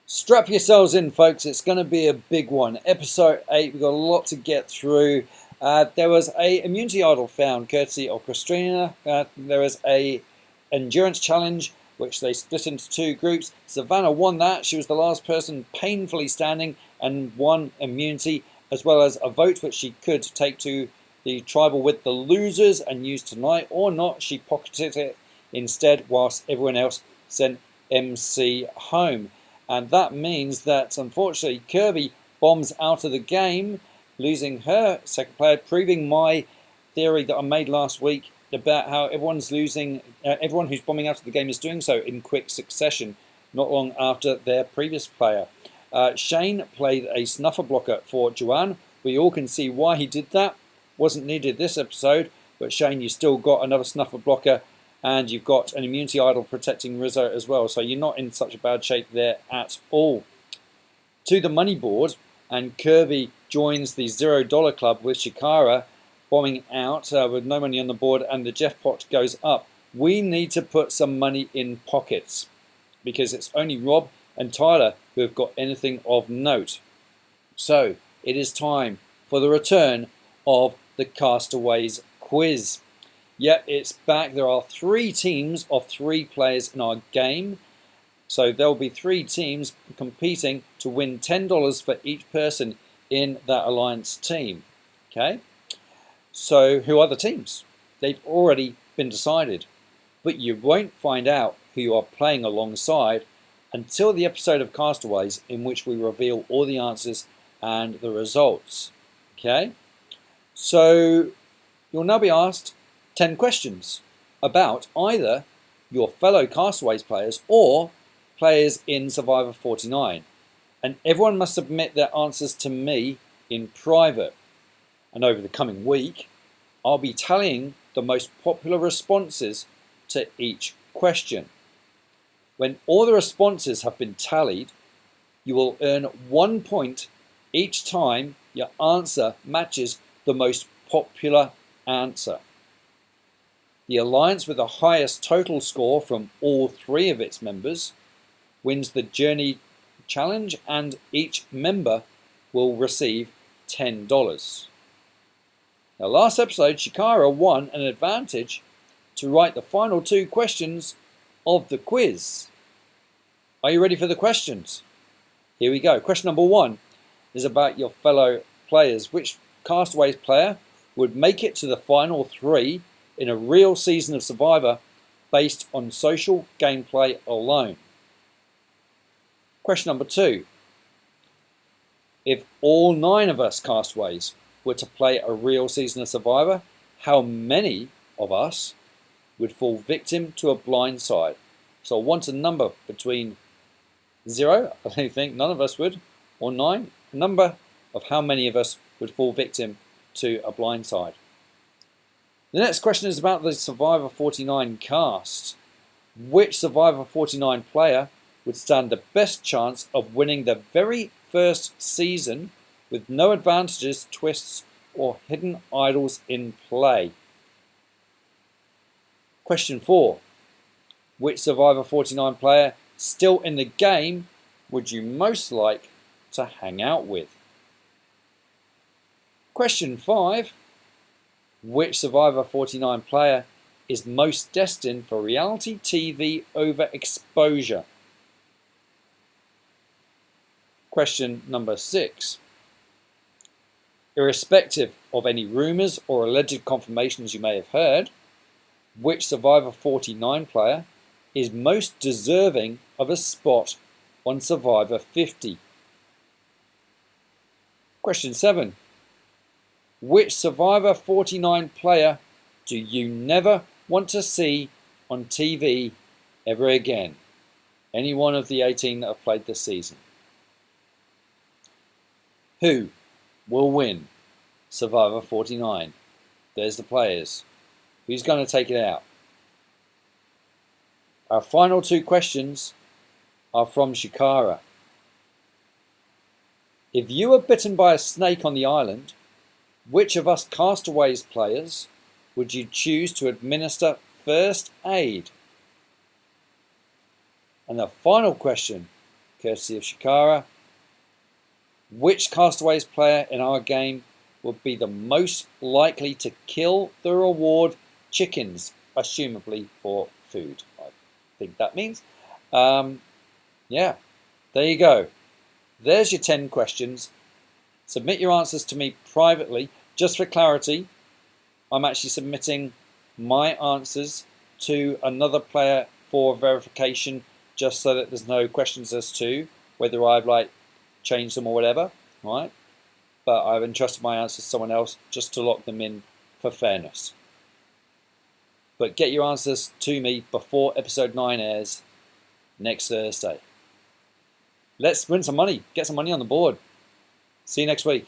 Strap yourselves in, folks. It's going to be a big one. Episode 8, we've got a lot to get through. There was a immunity idol found, courtesy of Christina. There was a endurance challenge, which they split into two groups. Savannah won that. She was the last person painfully standing and won immunity, as well as a vote which she could take to the tribal with the losers and use tonight, or not. She pocketed it instead, whilst everyone else sent MC home. And that means that, unfortunately, Kirby bombs out of the game, losing her second player, proving my theory that I made last week about how everyone's losing, everyone who's bombing out of the game is doing so in quick succession, not long after their previous player. Shane played a snuffer blocker for Joanne. We all can see why he did that. Wasn't needed this episode, but Shane, you still got another snuffer blocker, and you've got an immunity idol protecting Rizzo as well, so you're not in such a bad shape there at all. To the money board, and Kirby joins the $0 club with Shikara bombing out with no money on the board, and the Jeff pot goes up. We need to put some money in pockets, because it's only Rob and Tyler who have got anything of note. So it is time for the return of the Castaways quiz. Yep, it's back. There are 3 teams of 3 players in our game. So there'll be 3 teams competing to win $10 for each person in that alliance team. Okay? So who are the teams? They've already been decided. But you won't find out who you are playing alongside until the episode of Castaways, in which we reveal all the answers and the results. Okay? So you'll now be asked 10 questions about either your fellow Castaways players or players in Survivor 49. And everyone must submit their answers to me in private. And over the coming week, I'll be tallying the most popular responses to each question. When all the responses have been tallied, you will earn 1 point each time your answer matches the most popular answer. The alliance with the highest total score from all 3 of its members wins the Journey Challenge, and each member will receive $10. Now, last episode, Shikara won an advantage to write the final 2 questions of the quiz. Are you ready for the questions? Here we go. Question number 1 is about your fellow players. Which Castaways player would make it to the final 3 in a real season of Survivor based on social gameplay alone? Question number 2. If all 9 of us Castaways were to play a real season of Survivor, how many of us would fall victim to a blindside? So I want a number between 0, I don't think none of us would, or 9, a number of how many of us would fall victim to a blindside. The next question is about the Survivor 49 cast. Which Survivor 49 player would stand the best chance of winning the very first season with no advantages, twists, or hidden idols in play? Question 4. Which Survivor 49 player still in the game would you most like to hang out with? Question 5. Which Survivor 49 player is most destined for reality TV overexposure? Question number 6. Irrespective of any rumours or alleged confirmations you may have heard, which Survivor 49 player is most deserving of a spot on Survivor 50? Question 7. Which Survivor 49 player do you never want to see on TV ever again? Any one of the 18 that have played this season. Who will win Survivor 49? There's the players. Who's going to take it out? Our final 2 questions are from Shikara. If you were bitten by a snake on the island, which of us Castaways players would you choose to administer first aid? And the final question courtesy of Shikara. Which Castaways player in our game would be the most likely to kill the reward chickens, assumably for food? I think that means. Yeah, there you go. There's your 10 questions. Submit your answers to me privately. Just for clarity, I'm actually submitting my answers to another player for verification, just so that there's no questions as to whether I've changed them or whatever, right? But I've entrusted my answers to someone else just to lock them in for fairness. But get your answers to me before episode 9 airs next Thursday. Let's win some money, get some money on the board. See you next week.